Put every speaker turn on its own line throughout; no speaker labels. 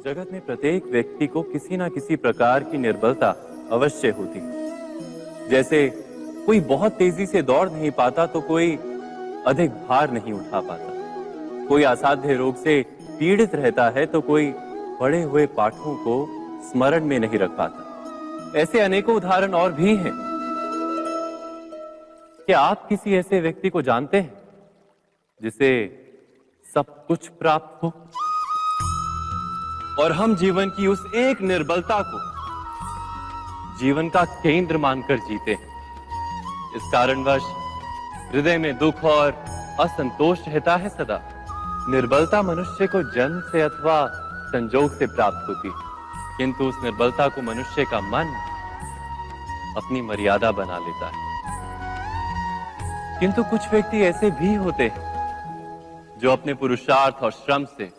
जगत में प्रत्येक व्यक्ति को किसी ना किसी प्रकार की निर्बलता अवश्य होती है। जैसे कोई बहुत तेजी से दौड़ नहीं पाता तो कोई अधिक भार नहीं उठा पाता, कोई असाध्य रोग से पीड़ित रहता है तो कोई पढ़े हुए पाठों को स्मरण में नहीं रख पाता। ऐसे अनेकों उदाहरण और भी हैं। क्या आप किसी ऐसे व्यक्ति को जानते हैं जिसे सब कुछ प्राप्त हो और हम जीवन की उस एक निर्बलता को जीवन का केंद्र मानकर जीते हैं? इस कारणवश हृदय में दुख और असंतोष रहता है सदा। निर्बलता मनुष्य को जन्म से अथवा संजोग से प्राप्त होती है, किंतु उस निर्बलता को मनुष्य का मन अपनी मर्यादा बना लेता है। किंतु कुछ व्यक्ति ऐसे भी होते हैं जो अपने पुरुषार्थ और श्रम से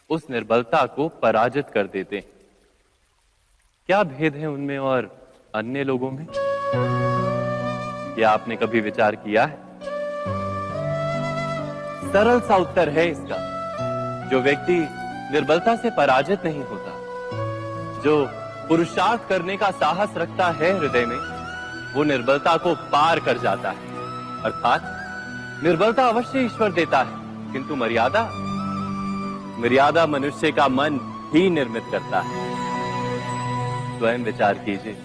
उस निर्बलता को पराजित कर देते हैं। क्या भेद है उनमें और अन्य लोगों में? क्या आपने कभी विचार किया है? सरल सा उत्तर है इसका। जो व्यक्ति निर्बलता से पराजित नहीं होता, जो पुरुषार्थ करने का साहस रखता है हृदय में, वो निर्बलता को पार कर जाता है। अर्थात निर्बलता अवश्य ईश्वर देता है, किंतु मर्यादा मनुष्य का मन ही निर्मित करता है। स्वयं विचार कीजिए।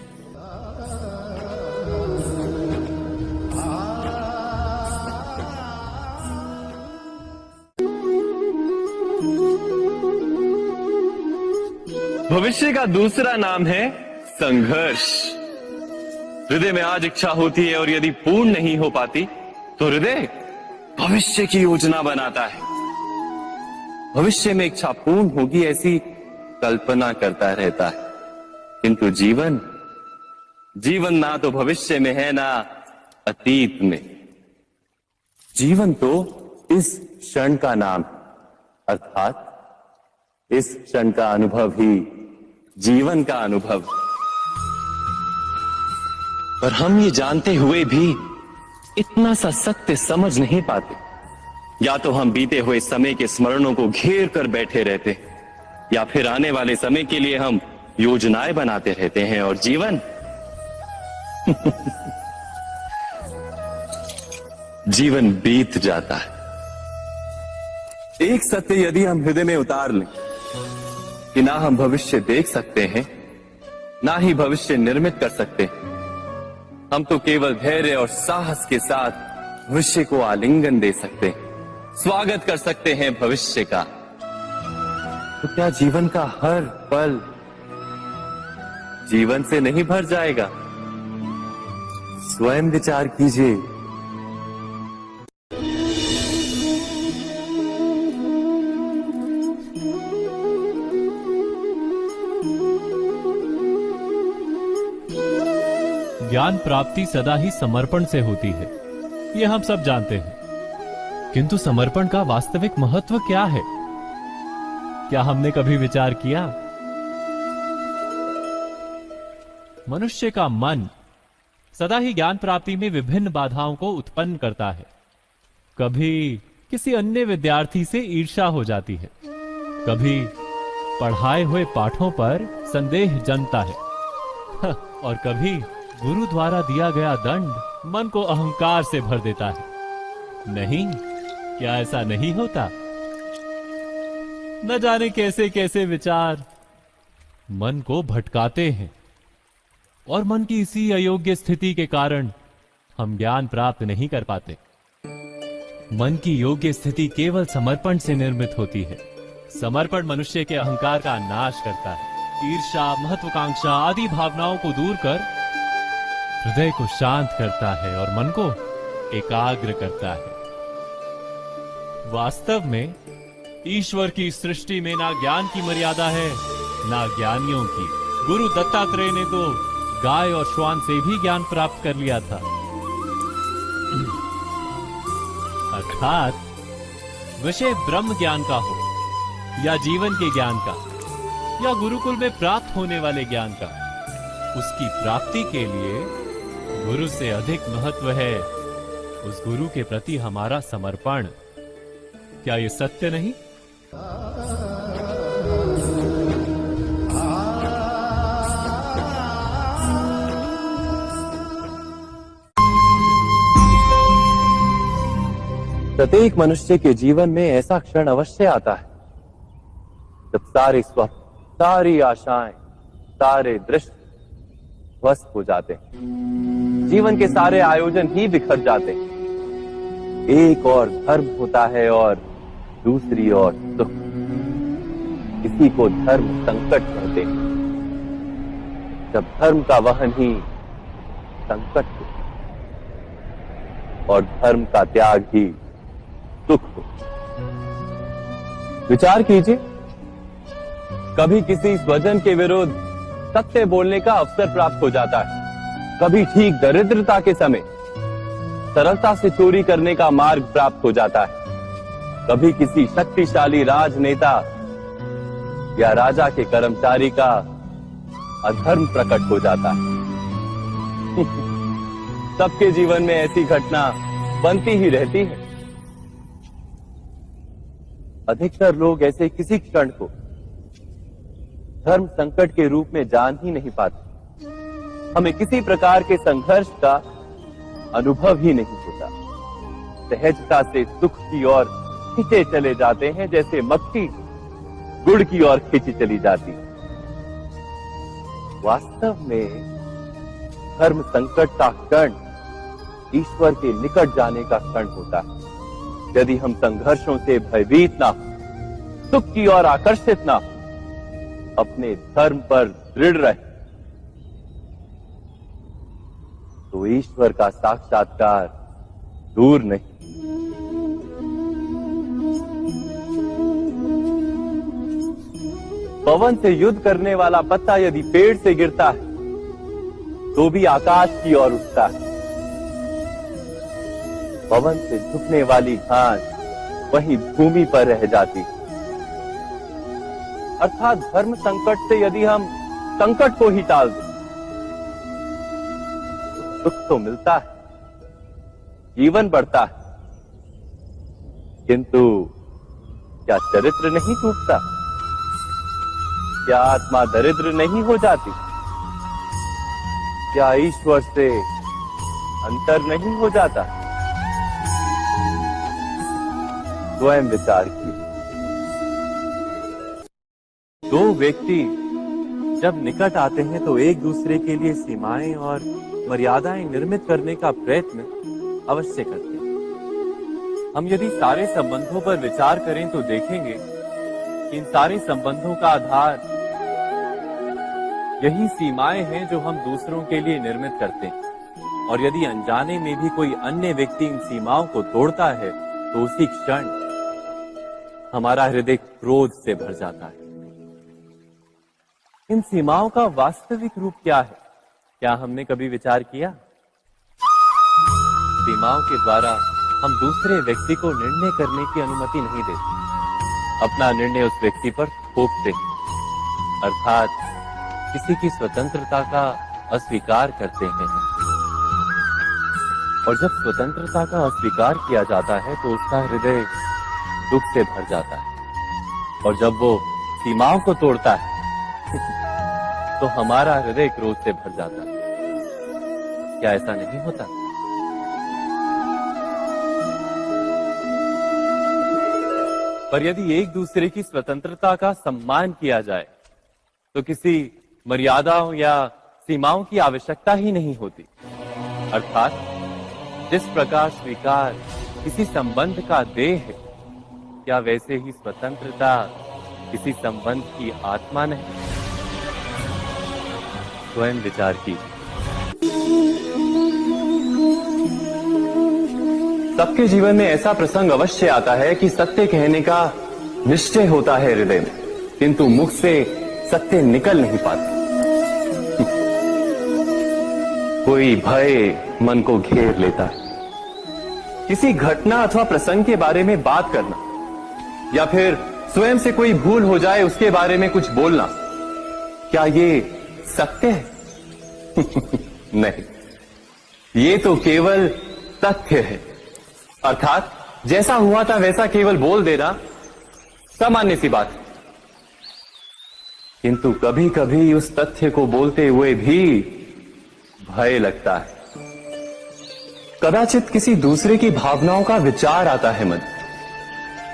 भविष्य का दूसरा नाम है संघर्ष। हृदय में आज इच्छा होती है और यदि पूर्ण नहीं हो पाती तो हृदय भविष्य की योजना बनाता है। भविष्य में इच्छा पूर्ण होगी ऐसी कल्पना करता रहता है, किंतु जीवन ना तो भविष्य में है ना अतीत में। जीवन तो इस क्षण का नाम, अर्थात इस क्षण का अनुभव ही जीवन का अनुभव। पर हम ये जानते हुए भी इतना सा सत्य समझ नहीं पाते। या तो हम बीते हुए समय के स्मरणों को घेर कर बैठे रहते, या फिर आने वाले समय के लिए हम योजनाएं बनाते रहते हैं और जीवन जीवन बीत जाता है। एक सत्य यदि हम हृदय में उतार लें कि ना हम भविष्य देख सकते हैं, ना ही भविष्य निर्मित कर सकते हैं, हम तो केवल धैर्य और साहस के साथ भविष्य को आलिंगन दे सकते हैं, स्वागत कर सकते हैं भविष्य का। तो क्या जीवन का हर पल जीवन से नहीं भर जाएगा? स्वयं विचार कीजिए।
ज्ञान प्राप्ति सदा ही समर्पण से होती है, ये हम सब जानते हैं। किंतु समर्पण का वास्तविक महत्व क्या है? क्या हमने कभी विचार किया? मनुष्य का मन सदा ही ज्ञान प्राप्ति में विभिन्न बाधाओं को उत्पन्न करता है। कभी किसी अन्य विद्यार्थी से ईर्ष्या हो जाती है, कभी पढ़ाए हुए पाठों पर संदेह जन्मता है और कभी गुरु द्वारा दिया गया दंड मन को अहंकार से भर देता है। नहीं, क्या ऐसा नहीं होता? न जाने कैसे कैसे विचार मन को भटकाते हैं और मन की इसी अयोग्य स्थिति के कारण हम ज्ञान प्राप्त नहीं कर पाते। मन की योग्य स्थिति केवल समर्पण से निर्मित होती है। समर्पण मनुष्य के अहंकार का नाश करता है। ईर्ष्या, महत्वाकांक्षा आदि भावनाओं को दूर कर हृदय को शांत करता है और मन को एकाग्र करता है। वास्तव में ईश्वर की सृष्टि में ना ज्ञान की मर्यादा है, ना ज्ञानियों की। गुरु दत्तात्रेय ने तो गाय और श्वान से भी ज्ञान प्राप्त कर लिया था। अर्थात विषय ब्रह्म ज्ञान का हो या जीवन के ज्ञान का या गुरुकुल में प्राप्त होने वाले ज्ञान का, उसकी प्राप्ति के लिए गुरु से अधिक महत्व है उस गुरु के प्रति हमारा समर्पण। क्या ये सत्य नहीं?
प्रत्येक मनुष्य के जीवन में ऐसा क्षण अवश्य आता है जब सारे स्वप्न, सारी आशाएं, सारे दृश्य ध्वस्त हो जाते हैं। जीवन के सारे आयोजन ही बिखर जाते हैं। एक और धर्म होता है और दूसरी ओर सुख। इसी को धर्म संकट कहते हैं। जब धर्म का वहन ही संकट हो और धर्म का त्याग ही सुख हो। विचार कीजिए, कभी किसी स्वजन के विरुद्ध सत्य बोलने का अवसर प्राप्त हो जाता है, कभी ठीक दरिद्रता के समय सरलता से चोरी करने का मार्ग प्राप्त हो जाता है, कभी किसी शक्तिशाली राजनेता या राजा के कर्मचारी का अधर्म प्रकट हो जाता है। सबके जीवन में ऐसी घटना बनती ही रहती है। अधिकतर लोग ऐसे किसी क्षण को धर्म संकट के रूप में जान ही नहीं पाते। हमें किसी प्रकार के संघर्ष का अनुभव ही नहीं होता। सहजता से सुख की ओर खींचे चले जाते हैं, जैसे मक्खी गुड़ की ओर खींची चली जाती है। वास्तव में धर्म संकट का क्षण ईश्वर के निकट जाने का क्षण होता है। यदि हम संघर्षों से भयभीत ना हो, सुख की ओर आकर्षित ना हो, अपने धर्म पर दृढ़ रहे, तो ईश्वर का साक्षात्कार दूर नहीं। पवन से युद्ध करने वाला पत्ता यदि पेड़ से गिरता है तो भी आकाश की ओर उठता है। पवन से झुकने वाली घास वहीं भूमि पर रह जाती है। अर्थात धर्म संकट से यदि हम संकट को ही टाल दें, सुख तो मिलता है, जीवन बढ़ता है, किंतु क्या चरित्र नहीं टूटता? क्या आत्मा दरिद्र नहीं हो जाती? क्या ईश्वर से अंतर नहीं हो जाता? स्वयं विचार कीजिए। दो व्यक्ति जब निकट आते हैं तो एक दूसरे के लिए सीमाएं और मर्यादाएं निर्मित करने का प्रयत्न अवश्य करते हैं। हम यदि सारे संबंधों पर विचार करें तो देखेंगे कि इन सारे संबंधों का आधार यही सीमाएं हैं जो हम दूसरों के लिए निर्मित करते हैं। और यदि अनजाने में भी कोई अन्य व्यक्ति इन सीमाओं को तोड़ता है तो उसी क्षण हमारा हृदय क्रोध से भर जाता है। इन सीमाओं का वास्तविक रूप क्या है? क्या हमने कभी विचार किया? सीमाओं के द्वारा हम दूसरे व्यक्ति को निर्णय करने की अनुमति नहीं देते, अपना निर्णय उस व्यक्ति पर थोपते हैं, अर्थात किसी की स्वतंत्रता का अस्वीकार करते हैं। और जब स्वतंत्रता का अस्वीकार किया जाता है तो उसका हृदय दुख से भर जाता है। और जब वो सीमाओं को तोड़ता है तो हमारा हृदय क्रोध से भर जाता है। क्या ऐसा नहीं होता? पर यदि एक दूसरे की स्वतंत्रता का सम्मान किया जाए तो किसी मर्यादाओं या सीमाओं की आवश्यकता ही नहीं होती। अर्थात जिस प्रकार स्वीकार किसी संबंध का देह है, क्या वैसे ही स्वतंत्रता किसी संबंध की आत्मा नहीं? स्वयं विचार कीजिए। सबके जीवन में ऐसा प्रसंग अवश्य आता है कि सत्य कहने का निश्चय होता है हृदय में, किंतु मुख से सत्य निकल नहीं पाता। कोई भय मन को घेर लेता है। किसी घटना अथवा प्रसंग के बारे में बात करना या फिर स्वयं से कोई भूल हो जाए उसके बारे में कुछ बोलना, क्या ये सत्य है? नहीं, ये तो केवल तथ्य है। अर्थात जैसा हुआ था वैसा केवल बोल देना सामान्य सी बात है। किंतु कभी कभी उस तथ्य को बोलते हुए भी भय लगता है। कदाचित किसी दूसरे की भावनाओं का विचार आता है मन,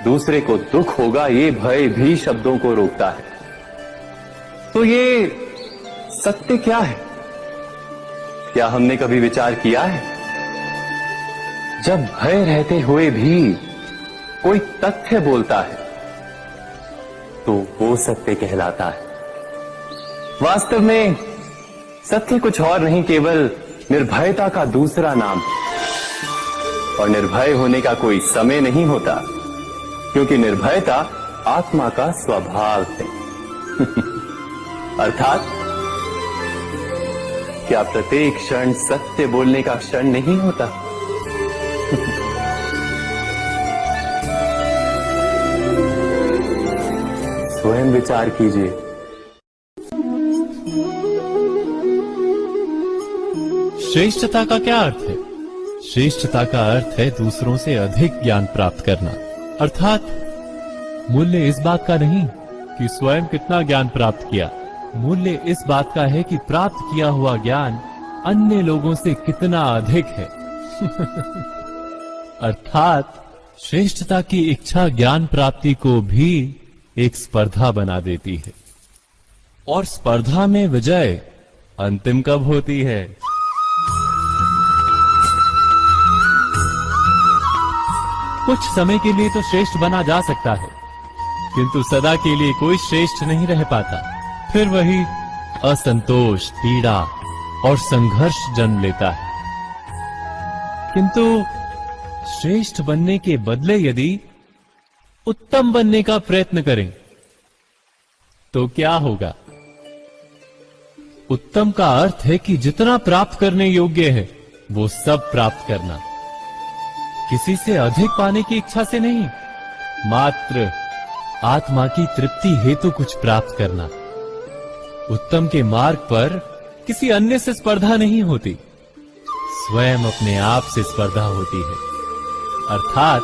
दूसरे को दुख होगा ये भय भी शब्दों को रोकता है। तो ये सत्य क्या है? क्या हमने कभी विचार किया है? जब भय रहते हुए भी कोई तथ्य बोलता है तो वो सत्य कहलाता है। वास्तव में सत्य कुछ और नहीं, केवल निर्भयता का दूसरा नाम है। और निर्भय होने का कोई समय नहीं होता, क्योंकि निर्भयता आत्मा का स्वभाव है। अर्थात क्या प्रत्येक क्षण सत्य बोलने का क्षण नहीं होता? स्वयं विचार कीजिए।
श्रेष्ठता का क्या अर्थ है? श्रेष्ठता का अर्थ है दूसरों से अधिक ज्ञान प्राप्त करना। अर्थात मूल्य इस बात का नहीं कि स्वयं कितना ज्ञान प्राप्त किया, मूल्य इस बात का है कि प्राप्त किया हुआ ज्ञान अन्य लोगों से कितना अधिक है। अर्थात श्रेष्ठता की इच्छा ज्ञान प्राप्ति को भी एक स्पर्धा बना देती है। और स्पर्धा में विजय अंतिम कब होती है? कुछ समय के लिए तो श्रेष्ठ बना जा सकता है, किंतु सदा के लिए कोई श्रेष्ठ नहीं रह पाता। फिर वही असंतोष, पीड़ा और संघर्ष जन्म लेता है। किंतु श्रेष्ठ बनने के बदले यदि उत्तम बनने का प्रयत्न करें तो क्या होगा? उत्तम का अर्थ है कि जितना प्राप्त करने योग्य है वो सब प्राप्त करना, किसी से अधिक पाने की इच्छा से नहीं, मात्र आत्मा की तृप्ति हेतु कुछ प्राप्त करना। उत्तम के मार्ग पर किसी अन्य से स्पर्धा नहीं होती, स्वयं अपने आप से स्पर्धा होती है। अर्थात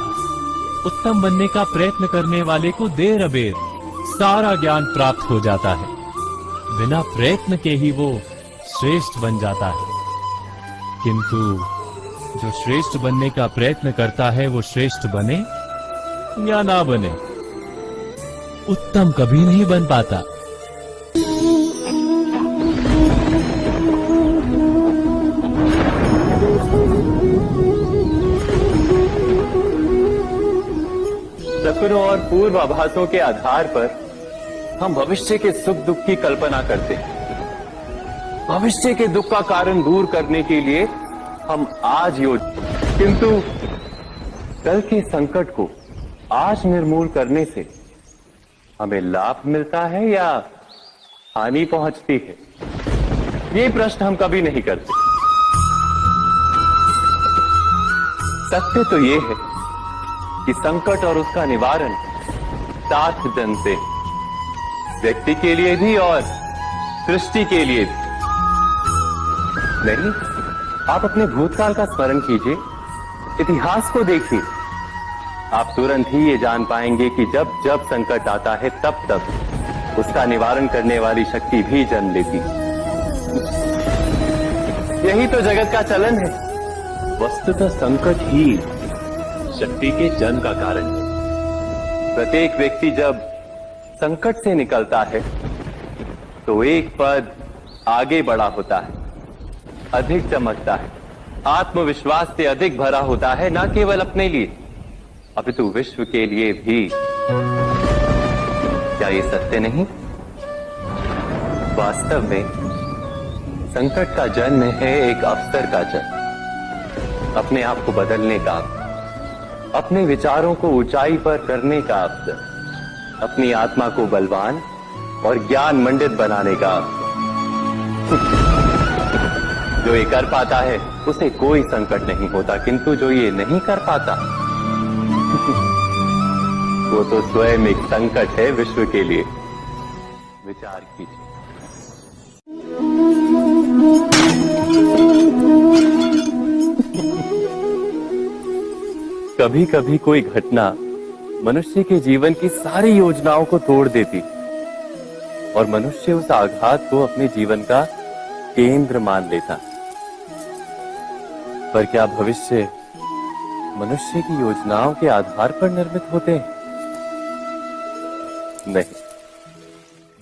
उत्तम बनने का प्रयत्न करने वाले को देर अबेर सारा ज्ञान प्राप्त हो जाता है, बिना प्रयत्न के ही वो श्रेष्ठ बन जाता है। किंतु जो श्रेष्ठ बनने का प्रयत्न करता है वो श्रेष्ठ बने या ना बने, उत्तम कभी नहीं बन पाता।
सपनों और पूर्वाभासों के आधार पर हम भविष्य के सुख दुख की कल्पना करते हैं। भविष्य के दुख का कारण दूर करने के लिए हम आज किंतु कल के संकट को आज निर्मूल करने से हमें लाभ मिलता है या हानि पहुंचती है? ये प्रश्न हम कभी नहीं करते। सत्य तो ये है कि संकट और उसका निवारण साथ जन से, व्यक्ति के लिए भी और सृष्टि के लिए भी। नहीं, आप अपने भूतकाल का स्मरण कीजिए, इतिहास को देखिए, आप तुरंत ही ये जान पाएंगे कि जब जब संकट आता है तब तब उसका निवारण करने वाली शक्ति भी जन्म लेती है। यही तो जगत का चलन है। वस्तुतः संकट ही शक्ति के जन्म का कारण है। प्रत्येक व्यक्ति जब संकट से निकलता है तो एक पद आगे बढ़ा होता है, अधिक चमकता है, आत्मविश्वास से अधिक भरा होता है, न केवल अपने लिए अपितु विश्व के लिए भी। क्या ये सत्य नहीं? वास्तव में संकट का जन्म है एक अवसर का जन्म, अपने आप को बदलने का, अपने विचारों को ऊंचाई पर करने का अवसर, अपनी आत्मा को बलवान और ज्ञान मंडित बनाने का अवसर। जो ये कर पाता है उसे कोई संकट नहीं होता, किंतु जो ये नहीं कर पाता वो तो स्वयं एक संकट है विश्व के लिए। विचार कीजिए। कभी कभी कोई घटना मनुष्य के जीवन की सारी योजनाओं को तोड़ देती और मनुष्य उस आघात को अपने जीवन का केंद्र मान लेता। पर क्या भविष्य मनुष्य की योजनाओं के आधार पर निर्मित होते हैं? नहीं।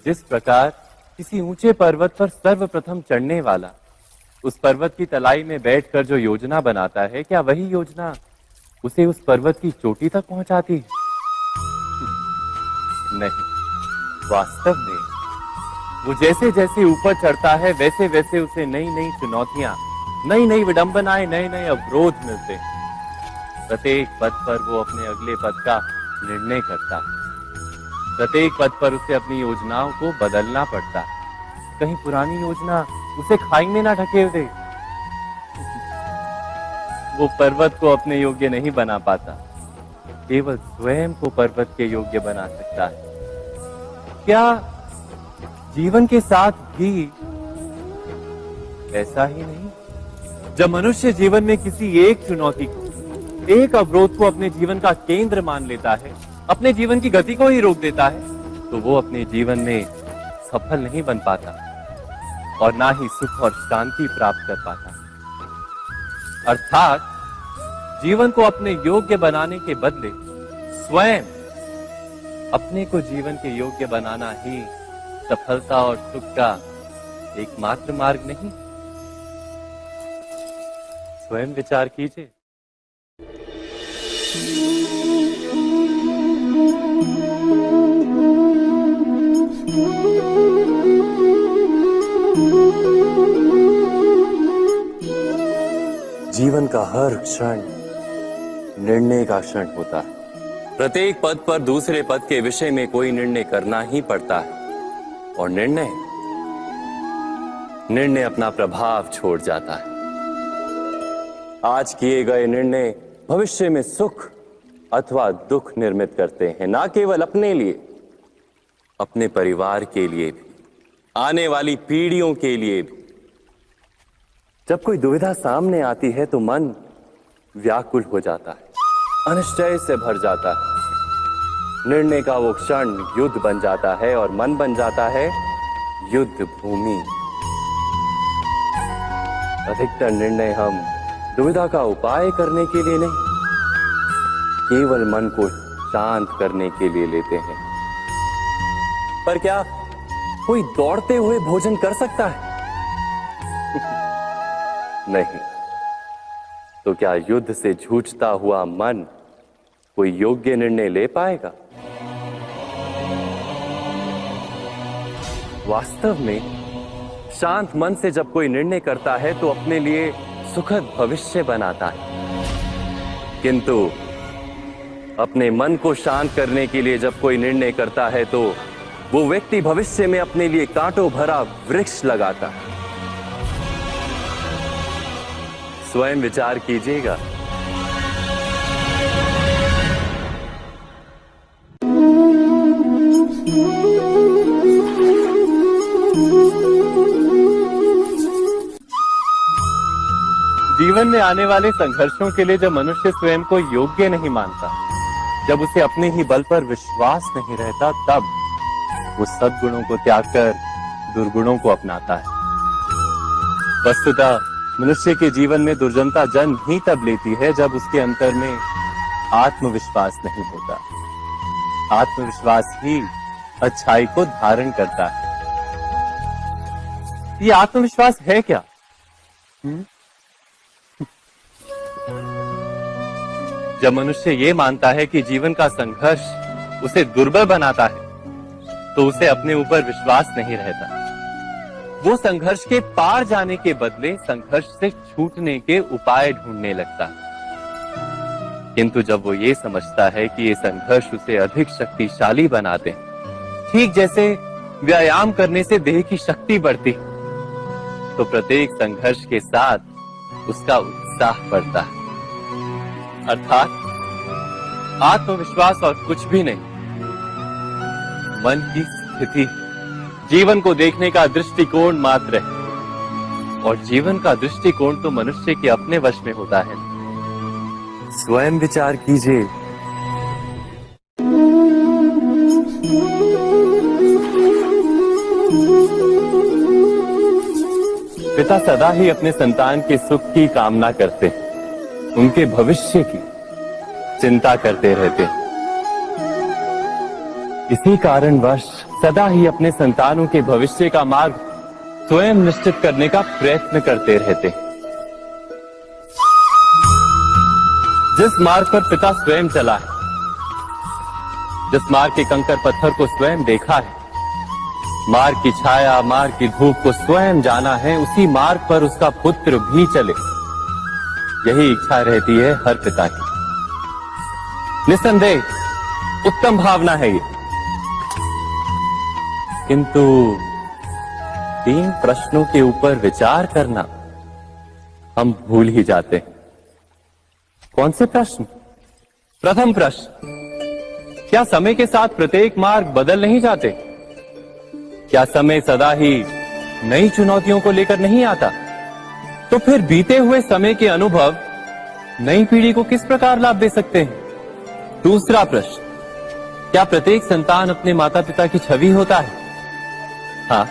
जिस प्रकार किसी ऊंचे पर्वत पर सर्वप्रथम चढ़ने वाला उस पर्वत की तलाई में बैठकर जो योजना बनाता है, क्या वही योजना उसे उस पर्वत की चोटी तक पहुंचाती है? नहीं। वास्तव में वो जैसे जैसे ऊपर चढ़ता है वैसे वैसे उसे नई नई चुनौतियां, नई नई विडंबनाएं, नए नए अवरोध मिलते हैं। प्रत्येक पद पर वो अपने अगले पद का निर्णय करता है। प्रत्येक पद पर उसे अपनी योजनाओं को बदलना पड़ता है। कहीं पुरानी योजना उसे खाई में ना ढकेल दे। वो पर्वत को अपने योग्य नहीं बना पाता, केवल स्वयं को पर्वत के योग्य बना सकता है। क्या जीवन के साथ भी ऐसा ही नहीं? जब मनुष्य जीवन में किसी एक चुनौती को, एक अवरोध को अपने जीवन का केंद्र मान लेता है, अपने जीवन की गति को ही रोक देता है, तो वो अपने जीवन में सफल नहीं बन पाता और ना ही सुख और शांति प्राप्त कर पाता। अर्थात जीवन को अपने योग्य बनाने के बदले स्वयं अपने को जीवन के योग्य बनाना ही सफलता और सुख का एकमात्र मार्ग नहीं। स्वयं विचार कीजिए। जीवन का हर क्षण निर्णय का क्षण होता है। प्रत्येक पद पर दूसरे पद के विषय में कोई निर्णय करना ही पड़ता है और निर्णय अपना प्रभाव छोड़ जाता है। आज किए गए निर्णय भविष्य में सुख अथवा दुख निर्मित करते हैं, ना केवल अपने लिए, अपने परिवार के लिए भी, आने वाली पीढ़ियों के लिए भी। जब कोई दुविधा सामने आती है तो मन व्याकुल हो जाता है, अनिश्चय से भर जाता है। निर्णय का वो क्षण युद्ध बन जाता है और मन बन जाता है युद्ध भूमि। अधिकतर निर्णय हम दुविधा का उपाय करने के लिए नहीं, केवल मन को शांत करने के लिए लेते हैं। पर क्या कोई दौड़ते हुए भोजन कर सकता है? नहीं। तो क्या युद्ध से जूझता हुआ मन कोई योग्य निर्णय ले पाएगा? वास्तव में शांत मन से जब कोई निर्णय करता है तो अपने लिए सुखद भविष्य बनाता है, किंतु अपने मन को शांत करने के लिए जब कोई निर्णय करता है तो वो व्यक्ति भविष्य में अपने लिए कांटों भरा वृक्ष लगाता है। स्वयं विचार कीजिएगा। जीवन में आने वाले संघर्षों के लिए जब मनुष्य स्वयं को योग्य नहीं मानता, जब उसे अपने ही बल पर विश्वास नहीं रहता, तब वो सद्गुणों को त्याग कर दुर्गुणों को अपनाता है। वस्तुतः मनुष्य के जीवन में दुर्जनता जन्म ही तब लेती है जब उसके अंतर में आत्मविश्वास नहीं होता। आत्मविश्वास ही अच्छाई को धारण करता है। ये आत्मविश्वास है क्या? जब मनुष्य ये मानता है कि जीवन का संघर्ष उसे दुर्बल बनाता है, तो उसे अपने ऊपर विश्वास नहीं रहता। वो संघर्ष के पार जाने के बदले संघर्ष से छूटने के उपाय ढूंढने लगता है। किंतु जब वो ये समझता है कि ये संघर्ष उसे अधिक शक्तिशाली बनाते हैं, ठीक जैसे व्यायाम करने से देह की शक्ति बढ़ती, तो प्रत्येक संघर्ष के साथ उसका उत्साह बढ़ता है। अर्थात आत्मविश्वास और कुछ भी नहीं, मन की स्थिति, जीवन को देखने का दृष्टिकोण मात्र है। और जीवन का दृष्टिकोण तो मनुष्य के अपने वश में होता है। स्वयं विचार कीजिए। पिता सदा ही अपने संतान के सुख की कामना करते हैं, उनके भविष्य की चिंता करते रहते हैं। इसी कारणवश सदा ही अपने संतानों के भविष्य का मार्ग स्वयं निश्चित करने का प्रयत्न करते रहते हैं। जिस मार्ग पर पिता स्वयं चला है, जिस मार्ग के कंकर पत्थर को स्वयं देखा है, मार्ग की छाया, मार्ग की धूप को स्वयं जाना है, उसी मार्ग पर उसका पुत्र भी चले, यही इच्छा रहती है हर पिता की। निस्संदेह उत्तम भावना है ये, किंतु 3 प्रश्नों के ऊपर विचार करना हम भूल ही जाते हैं। कौन से प्रश्न? प्रथम प्रश्न, क्या समय के साथ प्रत्येक मार्ग बदल नहीं जाते? क्या समय सदा ही नई चुनौतियों को लेकर नहीं आता? तो फिर बीते हुए समय के अनुभव नई पीढ़ी को किस प्रकार लाभ दे सकते हैं? दूसरा प्रश्न, क्या प्रत्येक संतान अपने माता पिता की छवि होता है? हाँ,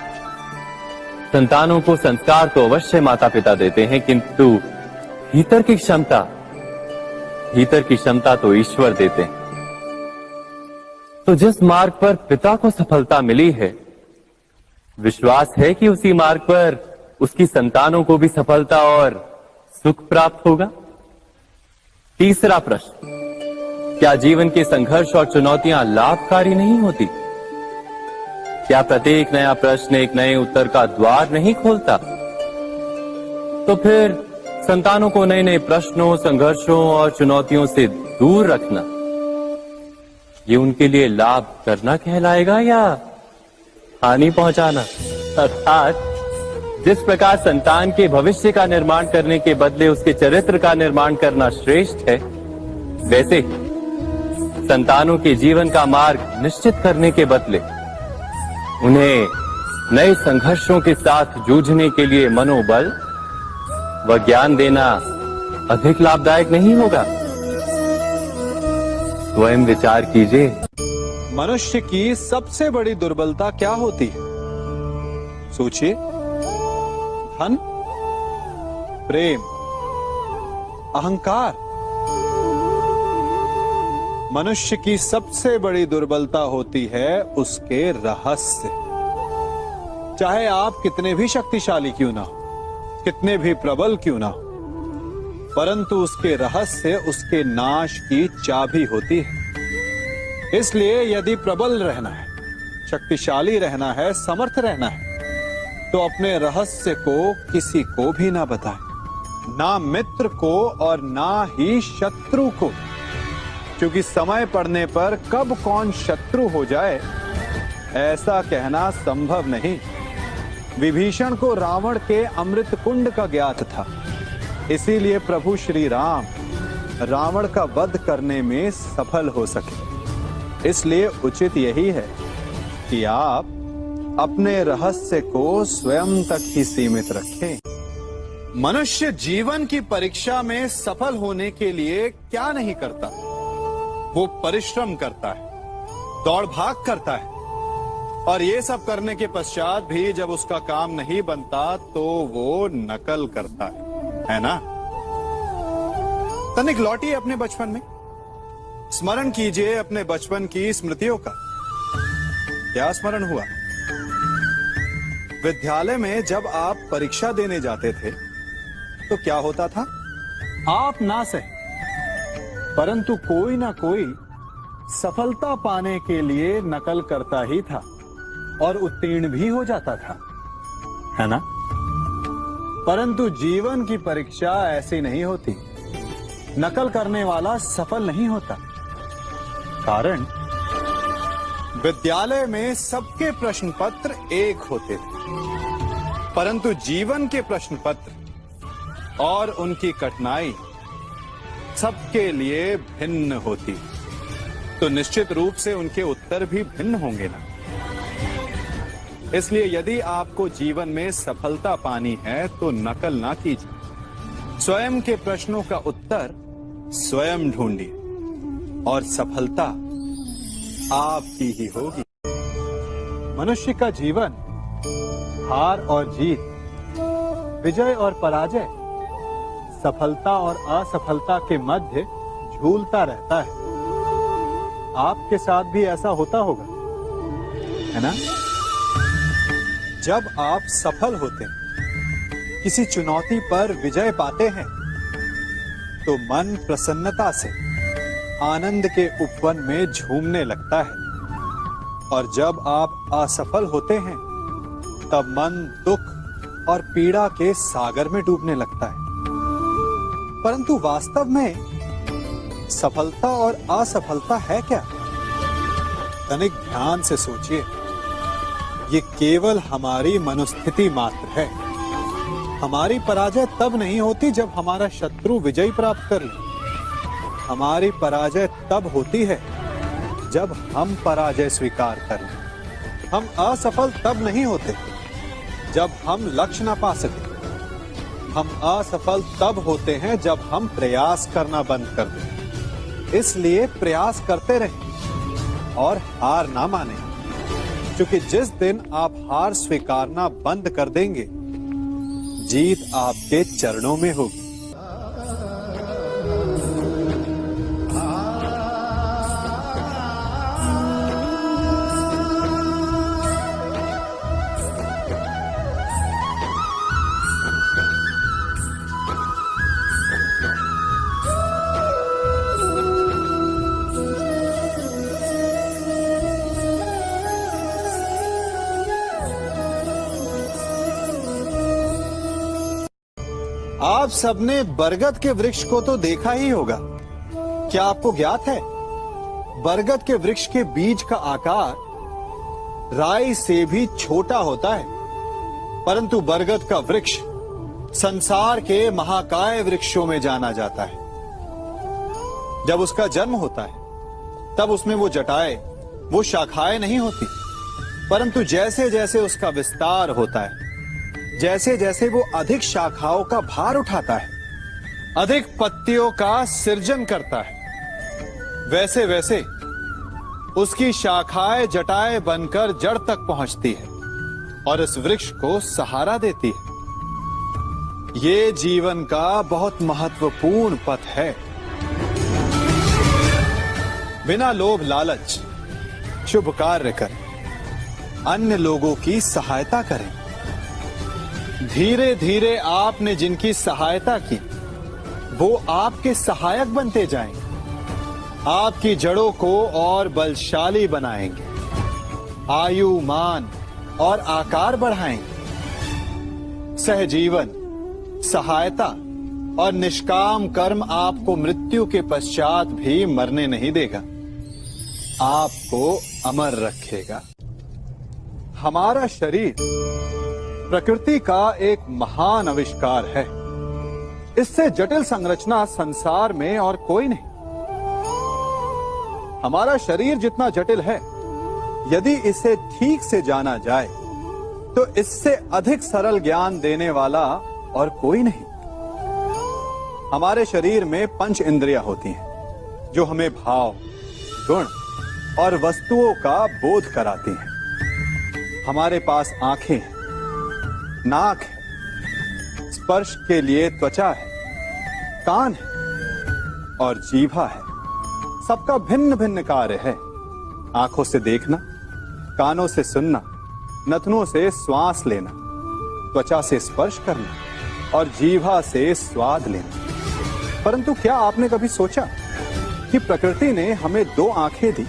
संतानों को संस्कार तो अवश्य माता पिता देते हैं, किंतु भीतर की क्षमता तो ईश्वर देते हैं। तो जिस मार्ग पर पिता को सफलता मिली है, विश्वास है कि उसी मार्ग पर उसकी संतानों को भी सफलता और सुख प्राप्त होगा। तीसरा प्रश्न, क्या जीवन के संघर्ष और चुनौतियां लाभकारी नहीं होती? क्या प्रत्येक नया प्रश्न एक नए उत्तर का द्वार नहीं खोलता? तो फिर संतानों को नए नए प्रश्नों, संघर्षों और चुनौतियों से दूर रखना, ये उनके लिए लाभ करना कहलाएगा या हानि पहुंचाना? अर्थात जिस प्रकार संतान के भविष्य का निर्माण करने के बदले उसके चरित्र का निर्माण करना श्रेष्ठ है, वैसे संतानों के जीवन का मार्ग निश्चित करने के बदले उन्हें नए संघर्षों के साथ जूझने के लिए मनोबल व ज्ञान देना अधिक लाभदायक नहीं होगा? स्वयं विचार कीजिए।
मनुष्य की सबसे बड़ी दुर्बलता क्या होती है? सोचिए। धन, प्रेम, अहंकार। मनुष्य की सबसे बड़ी दुर्बलता होती है उसके रहस्य। चाहे आप कितने भी शक्तिशाली क्यों ना हो, कितने भी प्रबल क्यों ना हो, परंतु उसके रहस्य उसके नाश की चाबी होती है। इसलिए यदि प्रबल रहना है, शक्तिशाली रहना है, समर्थ रहना है, तो अपने रहस्य को किसी को भी ना बताएं, ना मित्र को और ना ही शत्रु को, क्योंकि समय पड़ने पर कब कौन शत्रु हो जाए ऐसा कहना संभव नहीं। विभीषण को रावण के अमृत कुंड का ज्ञात था, इसीलिए प्रभु श्री राम रावण का वध करने में सफल हो सके। इसलिए उचित यही है कि आप अपने रहस्य को स्वयं तक ही सीमित रखें। मनुष्य जीवन की परीक्षा में सफल होने के लिए क्या नहीं करता? वो परिश्रम करता है, दौड़ भाग करता है, और ये सब करने के पश्चात भी जब उसका काम नहीं बनता तो वो नकल करता है ना? तनिक लौटिए अपने बचपन में, स्मरण कीजिए अपने बचपन की स्मृतियों का। क्या स्मरण हुआ? विद्यालय में जब आप परीक्षा देने जाते थे तो क्या होता था? आप ना सही, परंतु कोई ना कोई सफलता पाने के लिए नकल करता ही था और उत्तीर्ण भी हो जाता था, है ना? परंतु जीवन की परीक्षा ऐसी नहीं होती। नकल करने वाला सफल नहीं होता। कारण विद्यालय में सबके प्रश्न पत्र एक होते थे, परंतु जीवन के प्रश्न पत्र और उनकी कठिनाई सबके लिए भिन्न होती, तो निश्चित रूप से उनके उत्तर भी भिन्न होंगे ना। इसलिए यदि आपको जीवन में सफलता पानी है तो नकल ना कीजिए, स्वयं के प्रश्नों का उत्तर स्वयं ढूंढिए और सफलता आपकी ही होगी। मनुष्य का जीवन हार और जीत, विजय और पराजय, सफलता और असफलता के मध्य झूलता रहता है। आपके साथ भी ऐसा होता होगा, है ना? जब आप सफल होते हैं, किसी चुनौती पर विजय पाते हैं, तो मन प्रसन्नता से आनंद के उपवन में झूमने लगता है। और जब आप असफल होते हैं, तब मन दुख और पीड़ा के सागर में डूबने लगता है। परंतु वास्तव में सफलता और असफलता है क्या? तनिक ध्यान से सोचिए। ये केवल हमारी मनोस्थिति मात्र है। हमारी पराजय तब नहीं होती जब हमारा शत्रु विजय प्राप्त कर ले। हमारी पराजय तब होती है जब हम पराजय स्वीकार कर लें। हम असफल तब नहीं होते जब हम लक्ष्य ना पा सके। हम असफल तब होते हैं जब हम प्रयास करना बंद कर दें। इसलिए प्रयास करते रहें और हार ना माने, क्योंकि जिस दिन आप हार स्वीकारना बंद कर देंगे, जीत आपके चरणों में होगी। आप सबने बरगद के वृक्ष को तो देखा ही होगा। क्या आपको ज्ञात है, बरगद के वृक्ष के बीज का आकार राई से भी छोटा होता है, परंतु बरगद का वृक्ष संसार के महाकाय वृक्षों में जाना जाता है। जब उसका जन्म होता है, तब उसमें वो जटाएं, वो शाखाएं नहीं होती, परंतु जैसे जैसे उसका विस्तार होता है, जैसे जैसे वो अधिक शाखाओं का भार उठाता है, अधिक पत्तियों का सृजन करता है, वैसे वैसे उसकी शाखाएं जटाएं बनकर जड़ तक पहुंचती है और इस वृक्ष को सहारा देती है। ये जीवन का बहुत महत्वपूर्ण पथ है। बिना लोभ लालच शुभ कार्य करें, अन्य लोगों की सहायता करें। धीरे धीरे आपने जिनकी सहायता की, वो आपके सहायक बनते जाएंगे, आपकी जड़ों को और बलशाली बनाएंगे, आयु मान और आकार बढ़ाएंगे। सहजीवन, सहायता और निष्काम कर्म आपको मृत्यु के पश्चात भी मरने नहीं देगा, आपको अमर रखेगा। हमारा शरीर प्रकृति का एक महान आविष्कार है। इससे जटिल संरचना संसार में और कोई नहीं। हमारा शरीर जितना जटिल है, यदि इसे ठीक से जाना जाए, तो इससे अधिक सरल ज्ञान देने वाला और कोई नहीं। हमारे शरीर में 5 इंद्रियां होती हैं, जो हमें भाव, गुण और वस्तुओं का बोध कराती हैं। हमारे पास आंखें हैं, नाक है, स्पर्श के लिए त्वचा है, कान है और जीभा है। सबका भिन्न भिन्न कार्य है। आंखों से देखना, कानों से सुनना, नथनों से श्वास लेना, त्वचा से स्पर्श करना और जीभा से स्वाद लेना। परंतु क्या आपने कभी सोचा कि प्रकृति ने हमें 2 आंखें दी,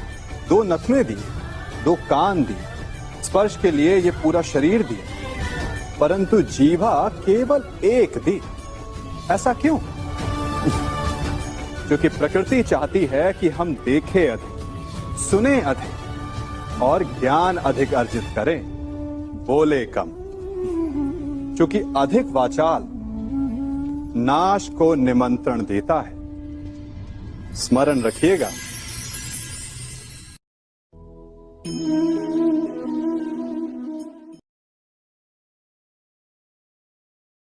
2 नथने दी, 2 कान दी, स्पर्श के लिए ये पूरा शरीर दिया, परंतु जीभा केवल 1 दी? ऐसा क्यों? क्योंकि प्रकृति चाहती है कि हम देखें अधिक, सुने अधिक और ज्ञान अधिक अर्जित करें, बोले कम। क्योंकि अधिक वाचाल नाश को निमंत्रण देता है। स्मरण रखिएगा।